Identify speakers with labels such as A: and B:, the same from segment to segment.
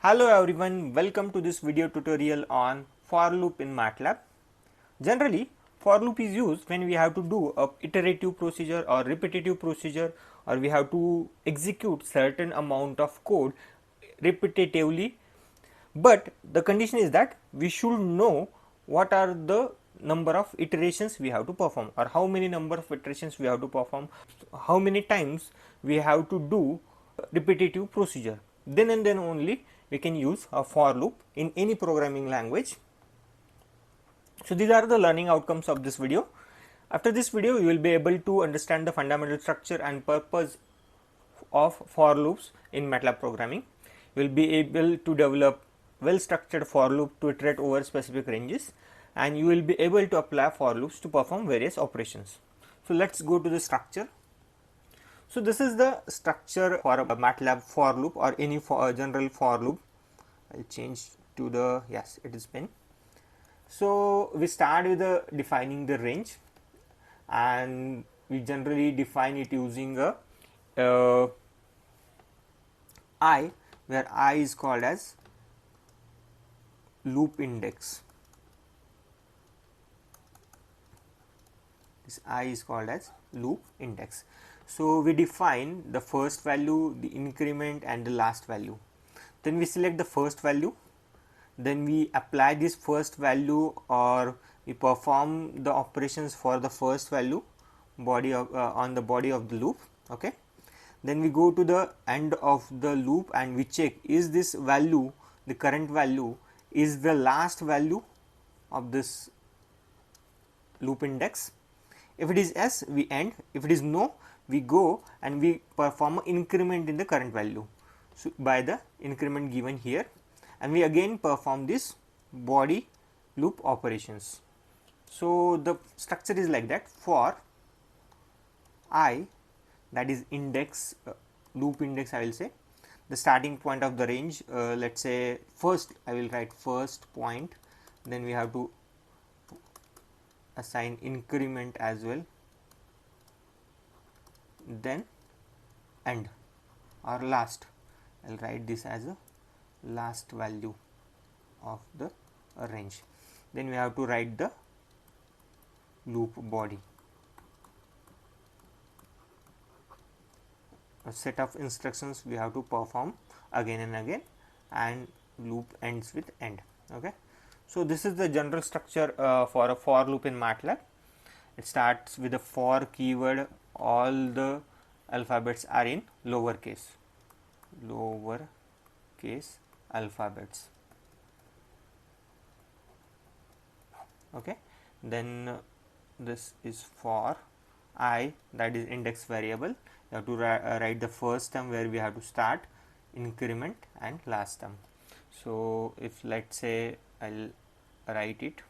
A: Hello everyone, welcome to this video tutorial on for loop in MATLAB. Generally, for loop is used when we have to do a iterative procedure or repetitive procedure, or we have to execute certain amount of code repetitively, but the condition is that we should know what are the number of iterations we have to perform, or how many number of iterations we have to perform, how many times we have to do repetitive procedure. Then and then only we can use a for loop in any programming language. So these are the learning outcomes of this video. After this video, you will be able to understand the fundamental structure and purpose of for loops in MATLAB programming. You will be able to develop well structured for loop to iterate over specific ranges, and you will be able to apply for loops to perform various operations. So let's go to the structure. So this is the structure for a MATLAB for loop or any general for loop. I'll change to the, yes, it is pen. So we start with defining the range, and we generally define it using a I, where I is called as loop index. This I is called as loop index. So we define the first value, the increment, and the last value. Then we select the first value, then we apply this first value, or we perform the operations for the first value body of on the body of the loop. Okay, then we go to the end of the loop and we check, is this value, the current value, is the last value of this loop index. If it is yes, we end. If it is no, we go and we perform an increment in the current value, so by the increment given here, and we again perform this body loop operations. So the structure is like that. For I, that is index, loop index, I will say the starting point of the range. Let's say first, I will write first point, then we have to assign increment as well, then end or last. I'll write this as a last value of the range. Then we have to write the loop body. A set of instructions we have to perform again and again, and loop ends with end. Okay, so this is the general structure for a for loop in MATLAB. It starts with a for keyword. All the alphabets are in lowercase alphabets. Okay, then this is for I, that is index variable. You have to write the first term where we have to start, increment, and last term. So if let's say I'll write it,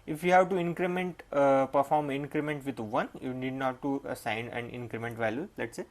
A: if you have to increment, perform increment with 1, you need not to assign an increment value. Let's say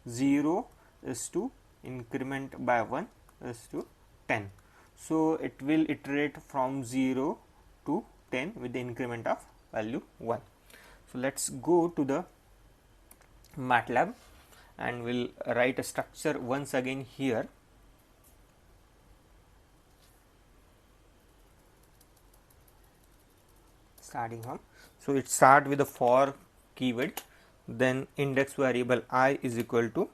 A: 0 is to increment by 1 is to 10. So it will iterate from 0 to 10 with the increment of value 1. So let's go to the MATLAB and we'll write a structure once again here. Starting from, so it start with the for keyword, then index variable I is equal to,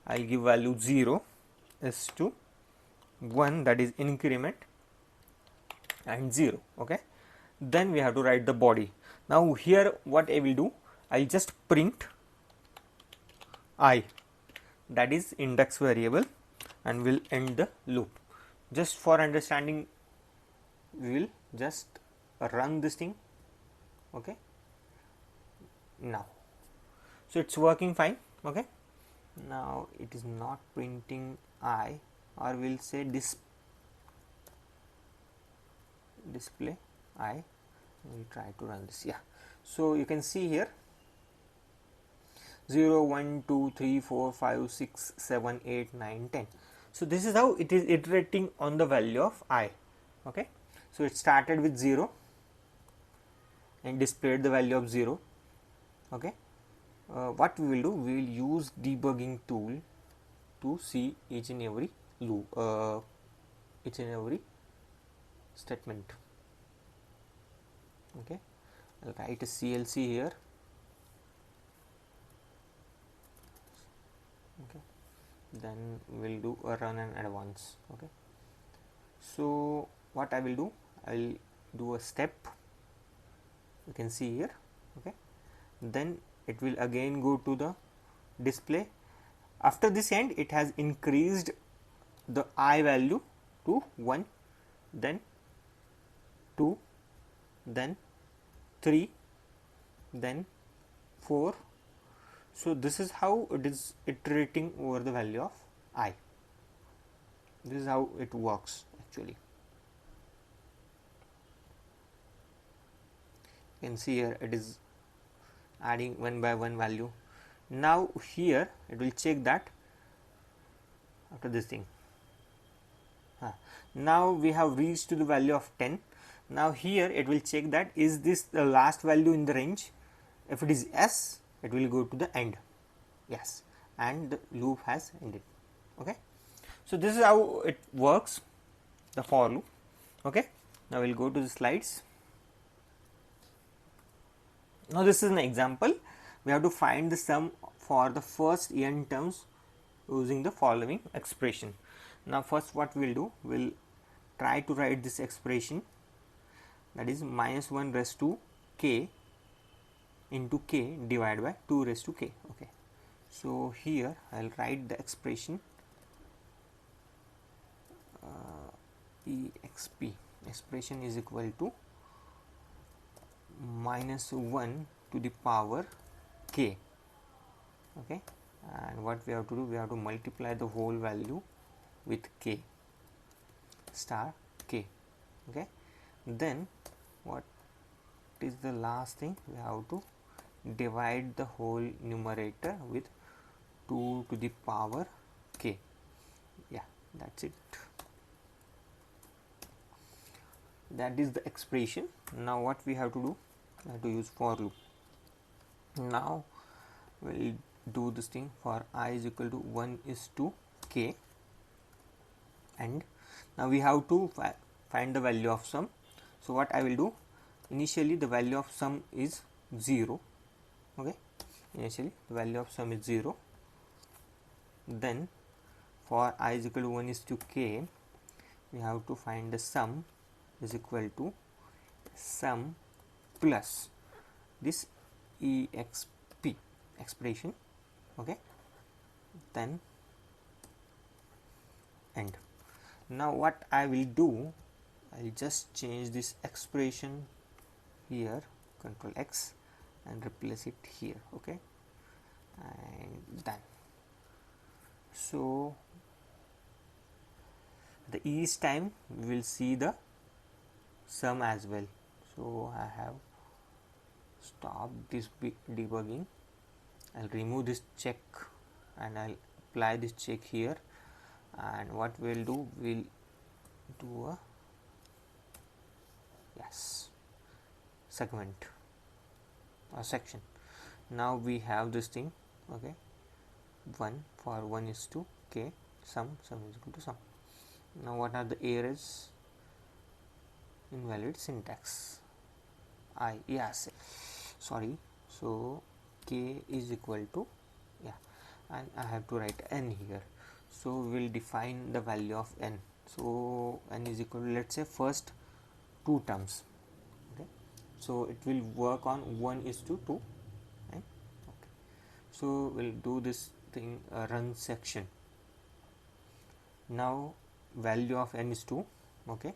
A: I will give value 0 is to 1, that is increment, and 0. Okay, then we have to write the body. Now here what I will do, I will just print I, that is index variable, and will end the loop. Just for understanding, we will just run this thing. Okay, now so it's working fine. Okay, now it is not printing I, or we'll say display I. We try to run this. Yeah, so you can see here 0 1 2 3 4 5 6 7 8 9 10. So this is how it is iterating on the value of I. Okay, so it started with 0 and displayed the value of 0. Okay, what we will do, we will use debugging tool to see each and every loop, each and every statement. Okay, I'll write a CLC here. Okay, then we'll do a run and advance. Okay, so what I will do, I'll do a step, you can see here. Okay, then it will again go to the display. After this end, it has increased the I value to 1, then 2, then 3, then 4. So this is how it is iterating over the value of I. This is how it works actually. You can see here it is adding one by one value. Now here it will check that after this thing. Now we have reached to the value of 10. Now here it will check that is this the last value in the range. If it is yes, it will go to the end. Yes, and the loop has ended. Okay, so this is how it works, the for loop. Okay, now we'll go to the slides. Now this is an example. We have to find the sum for the first n terms using the following expression. Now first what we will do, we'll try to write this expression, that is minus 1 raised to k into k divided by 2 raised to k. Okay, so here I'll write the expression exp. Expression is equal to minus 1 to the power k. Okay, and what we have to do, we have to multiply the whole value with k star k. Okay, then what is the last thing, we have to divide the whole numerator with 2 to the power k. Yeah, that's it. That is the expression. Now what we have to do, we have to use for loop. Now we'll do this thing for I is equal to 1 is to k, and now we have to find the value of sum. So what I will do, initially the value of sum is 0. Okay, initially the value of sum is 0. Then for I is equal to 1 is to k, we have to find the sum is equal to sum plus this exp expression. Okay, then end. Now what I will do, I'll just change this expression here, Control X, and replace it here. Okay, and done. So the each time we will see the sum as well. So I have stopped this debugging. I'll remove this check and I'll apply this check here, and what we'll do, we'll do a segment or section. Now we have this thing. Okay, 1 for 1 is to k, sum is equal to sum. Now what are the errors? Invalid syntax. Sorry, so k is equal to, and I have to write n here. So we'll define the value of n. So n is equal to, let's say, first 2 terms. Okay, so it will work on 1 is to 2, right? Okay, so we'll do this thing, run section. Now value of n is 2. Okay,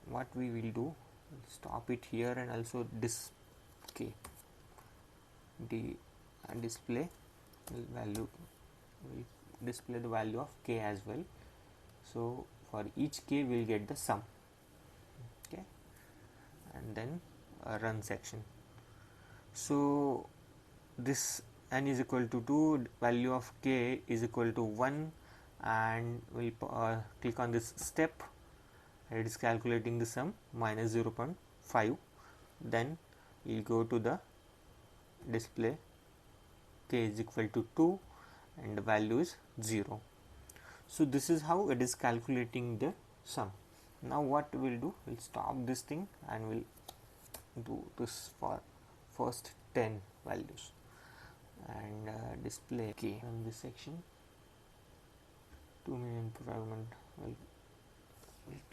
A: what we will do, we'll stop it here, and also display value, we display the value of k as well. So for each k we'll get the sum. Okay, and then a run section. So this n is equal to 2, value of k is equal to 1, and we'll click on this step. It is calculating the sum minus 0.5. Then we'll go to the display, k is equal to 2 and the value is 0. So this is how it is calculating the sum. Now what we'll do, we'll stop this thing and we'll do this for first 10 values and display k on this section. 2 million fragment, we'll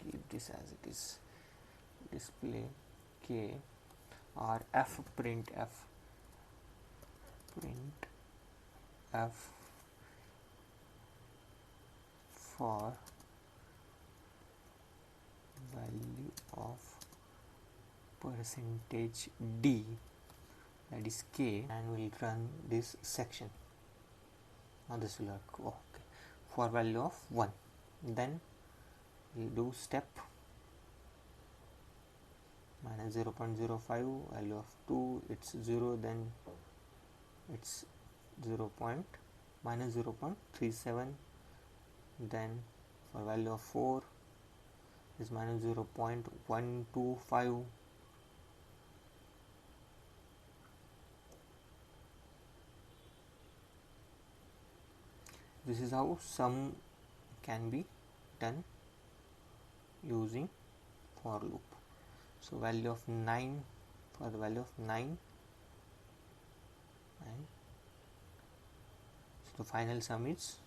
A: keep this as it is. Display k or f print f for value of percentage d, that is k, and we'll run this section. Now this will work. Oh, okay. For value of 1, then we'll do step minus 0.05, value of 2 it's 0, then it's 0. Minus 0.37, then for value of 4 is minus 0.125, this is how sum can be done using for loop. So value of 9, for the value of 9, and so the final sum is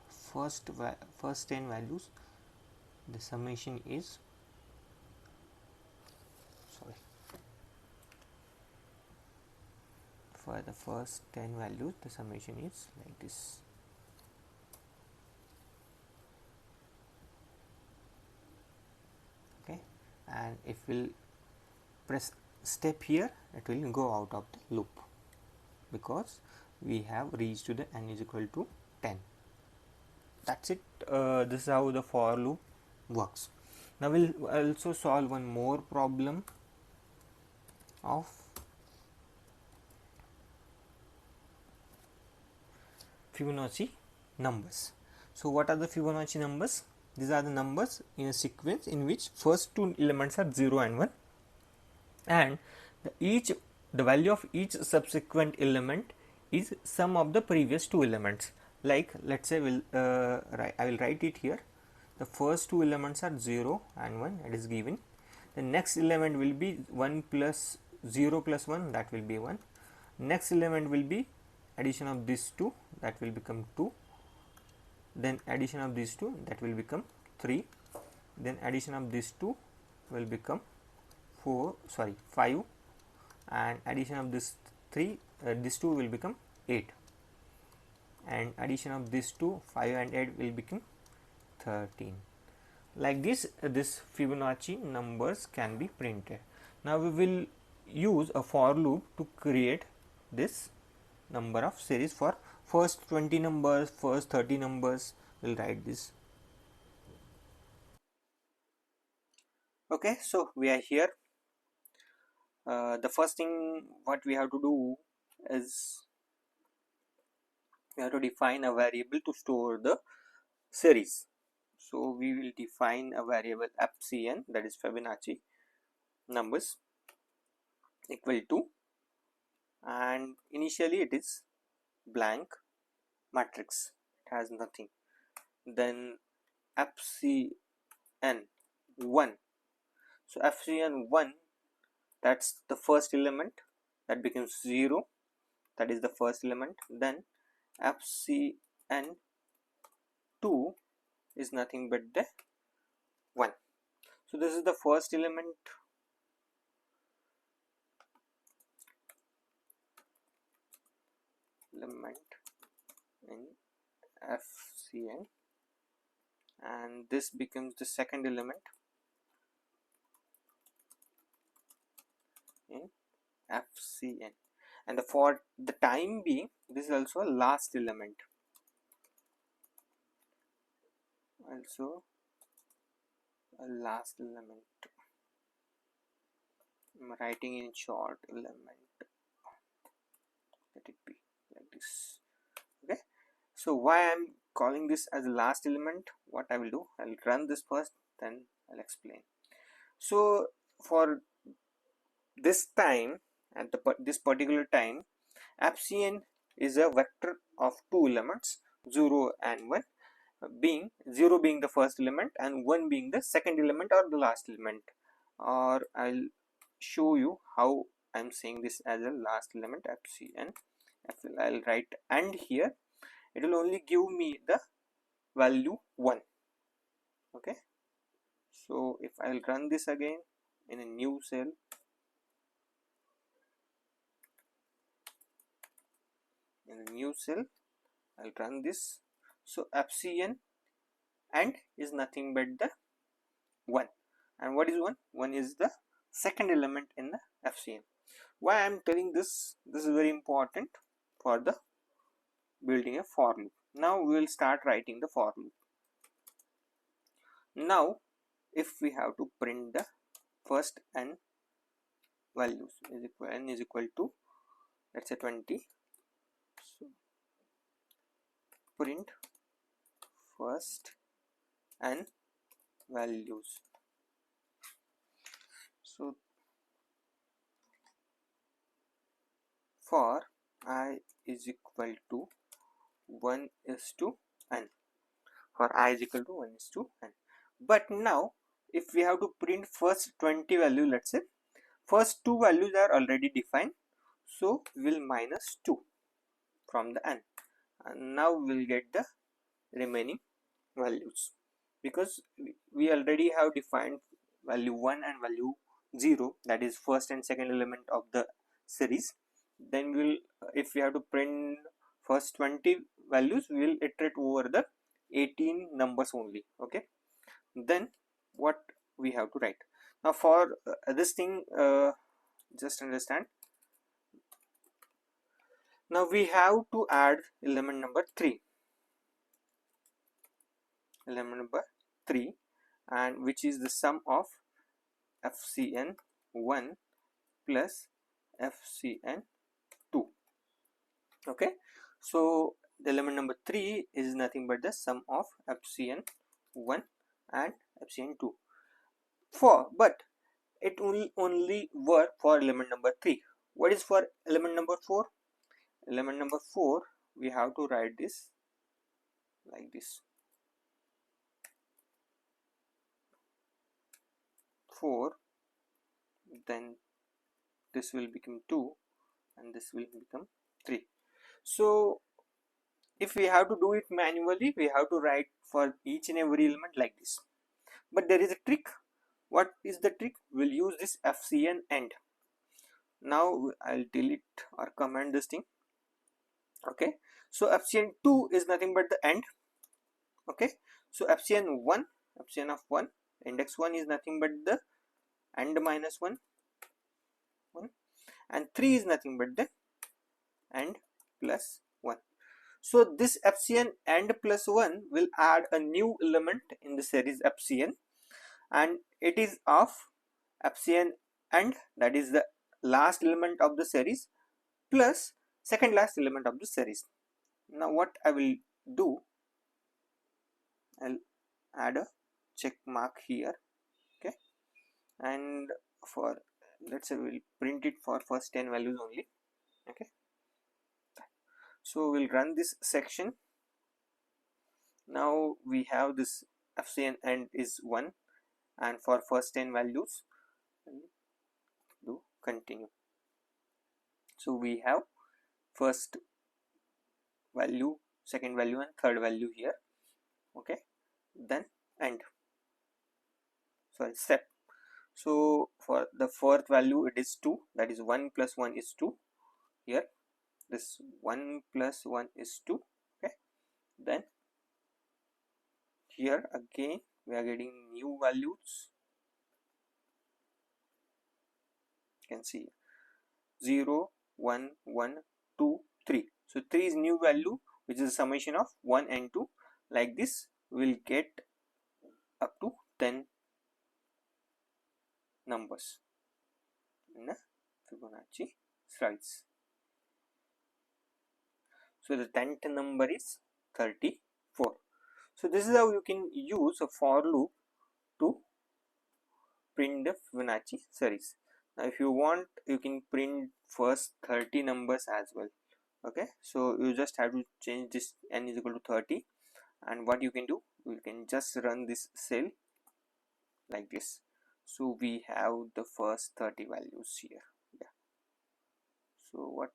A: first 10 values, the summation is, sorry, for the first 10 values the summation is like this. Okay, and if we'll press step here, it will go out of the loop because we have reached to the n is equal to 10. That's it. This is how the for loop works. Now we'll also solve one more problem of Fibonacci numbers. So what are the Fibonacci numbers? These are the numbers in a sequence in which first two elements are 0 and 1, and the value of each subsequent element is sum of the previous two elements. Like let's say I will write it here. The first two elements are 0 and 1, it is given. The next element will be 1 plus 0 plus 1, that will be 1. Next element will be addition of these two, that will become 2. Then addition of these two, that will become 3. Then addition of these two will become 5, and addition of this 3, these two will become 8, and addition of these two 5 and 8 will become 13. Like this, this Fibonacci numbers can be printed. Now we will use a for loop to create this number of series for first 20 numbers, first 30 numbers. We'll write this. Okay, so we are here. The first thing what we have to do is we have to define a variable to store the series. So we will define a variable FCN, that is Fibonacci numbers, equal to, and initially it is blank matrix, it has nothing. Then FCN 1, so FCN 1, that's the first element, that becomes 0, that is the first element. Then FCN 2 is nothing but the 1. So this is the first element, in FCN, and this becomes the second element in FCN, and for the time being this is also a last element, also a last element. I'm writing in short element, let it be like this. Okay, so why I'm calling this as the last element, what I will do, I'll run this first, then I'll explain. So for this time, at this particular time, FCN is a vector of two elements. 0 and 1, being 0 being the first element and 1 being the second element or the last element. Or I'll show you how I'm saying this as a last element, FCN. I'll write AND here. It will only give me the value 1. Okay, so if I'll run this again in a new cell, I'll run this. So FCN AND is nothing but the 1. And what is 1? 1 is the second element in the FCN. Why I am telling this? This is very important for the building a for loop. Now we will start writing the for loop. Now if we have to print the first n values, n is equal to, let's say 20. So print first n values. So for I is equal to 1 is to n, for I is equal to 1 is to n. But now if we have to print first 20 value, let's say first two values are already defined, so we will minus 2 from the n, and now we will get the remaining values, because we already have defined value 1 and value 0, that is first and second element of the series. Then we will, if we have to print first 20 values, we will iterate over the 18 numbers only. Okay, then what we have to write now for this thing, just understand. Now we have to add element number 3, and which is the sum of FCN 1 plus FCN 2. Okay, so the element number 3 is nothing but the sum of FCN 1 and FCN 2. But it will only work for element number 3. What is for element number 4? Element number 4, we have to write this like this. 4, then this will become 2 and this will become 3. So if we have to do it manually, we have to write for each and every element like this. But there is a trick. What is the trick? We'll use this FCN AND. Now I'll delete or comment this thing. Okay, so FCN 2 is nothing but the AND. Okay, so FCN 1, FCN of 1, index 1 is nothing but the AND minus 1, and 3 is nothing but the AND plus 1. So this FCN AND plus 1 will add a new element in the series FCN, and it is of FCN AND, that is the last element of the series, plus second last element of the series. Now what I will do, I'll add a check mark here. Okay, and for, let's say we'll print it for first 10 values only. Okay, so we'll run this section. Now we have this FCN AND is 1, and for first 10 values do continue. So we have first value, second value and third value here. Okay, then AND, sorry, step. So for the fourth value it is 2, that is 1 plus 1 is 2. Here this 1 plus 1 is 2. Okay, then here again we are getting new values. You can see 0, 1, 1, 2, 3. So 3 is new value, which is a summation of 1 and 2. Like this we will get up to 10 numbers in a Fibonacci series. So the 10th number is 34. So this is how you can use a for loop to print the Fibonacci series. Now if you want, you can print first 30 numbers as well. Okay, so you just have to change this n is equal to 30, and what you can do, you can just run this cell like this. So we have the first 30 values here. Yeah, so what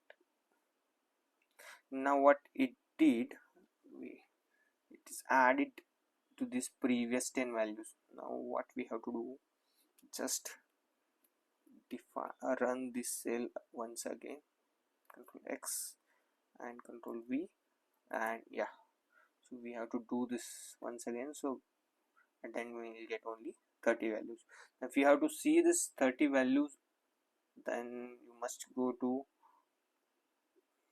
A: it did, it is added to this previous 10 values. Now what we have to do, just run this cell once again, control X and control V, and yeah, so we have to do this once again. So and then we will get only 30 values. Now if you have to see this 30 values, then you must go to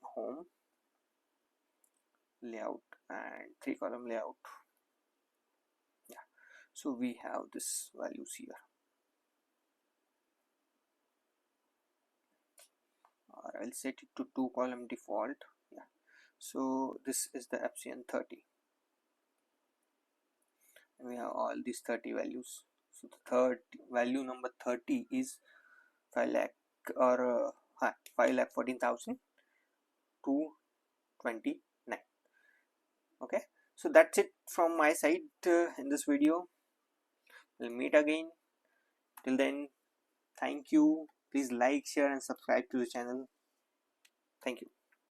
A: home, layout, and 3-column layout. Yeah, so we have this values here, or I'll set it to 2-column default. Yeah, so this is the Epsilon 30, and we have all these 30 values. So the third value number 30 is 5 lakh or 5,14,229. Okay, so that's it from my side in this video. We'll meet again. Till then, thank you. Please like, share and subscribe to the channel. Thank you.